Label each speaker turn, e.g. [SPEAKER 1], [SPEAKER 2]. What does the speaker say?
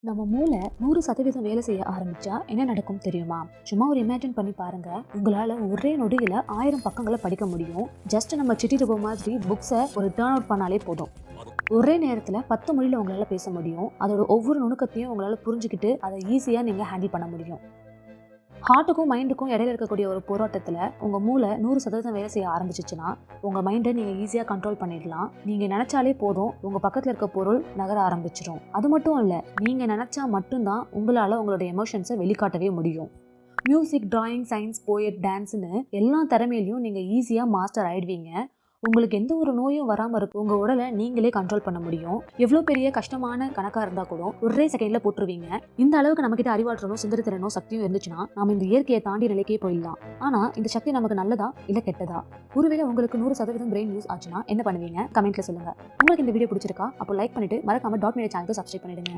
[SPEAKER 1] நம்ம மூளை 100% வேலை செய்ய ஆரம்பிச்சா என்ன நடக்கும் தெரியுமா? சும்மா ஒரு இமேஜின் பண்ணி பாருங்க. உங்களால ஒரே நொடியில 1000 பக்கங்களை படிக்க முடியும். ஜஸ்ட் நம்ம சிட்டி டப்போ மாதிரி புக்ஸை ஒரு டர்ன் அவுட் பண்ணாலே போதும். ஒரே நேரத்துல 10 மொழியில உங்களால பேச முடியும். அதோட ஒவ்வொரு நுணுக்கத்தையும் உங்களால புரிஞ்சுக்கிட்டு அதை ஈஸியா நீங்க ஹேண்டில் பண்ண முடியும். ஹார்ட்டுக்கும் மைண்டுக்கும் இடையில இருக்கக்கூடிய ஒரு போராட்டத்துல உங்க மூளை 100% வேலை செய்ய ஆரம்பிச்சிச்சுன்னா உங்க மைண்டை நீங்க ஈஸியா கண்ட்ரோல் பண்ணிடலாம். நீங்க நினைச்சாலே போதும், உங்க பக்கத்துல இருக்க பொருள் நகர ஆரம்பிச்சிடும். அது மட்டும் இல்ல, நீங்க நினைச்சா மட்டும்தான் உங்களால உங்களோட எமோஷன்ஸை வெளிக்காட்டவே முடியும். மியூசிக், டிராயிங், சயின்ஸ், போயட், டான்ஸ்னு எல்லா திறமையிலையும் நீங்க ஈஸியா மாஸ்டர் ஆயிடுவீங்க. உங்களுக்கு எந்த ஒரு நோயும் வராம இருக்கும். உங்க உடலை நீங்களே கண்ட்ரோல் பண்ண முடியும். எவ்வளவு பெரிய கஷ்டமான கணக்கா இருந்தா கூட ஒரே செகண்ட்ல போட்டுருவீங்க. இந்த அளவுக்கு நம்ம கிட்ட அறிவாற்றலும் சிந்தனை சக்தியும் இருந்துச்சுன்னா நாம இந்த இயற்கையை தாண்டி நிலைக்கே போயிடலாம். ஆனா இந்த சக்தி நமக்கு நல்லதா இல்ல கெட்டதா? ஒருவேளை உங்களுக்கு 100% பிரெயின் யூஸ் ஆச்சுன்னா என்ன பண்ணுவீங்க? கமெண்ட்ல சொல்லுங்க. உங்களுக்கு இந்த வீடியோ பிடிச்சிருக்கா? அப்போ லைக் பண்ணிட்டு மறக்காம டாட் மீடியா சேனலுக்கு சப்ஸ்கிரைப் பண்ணிடுங்க.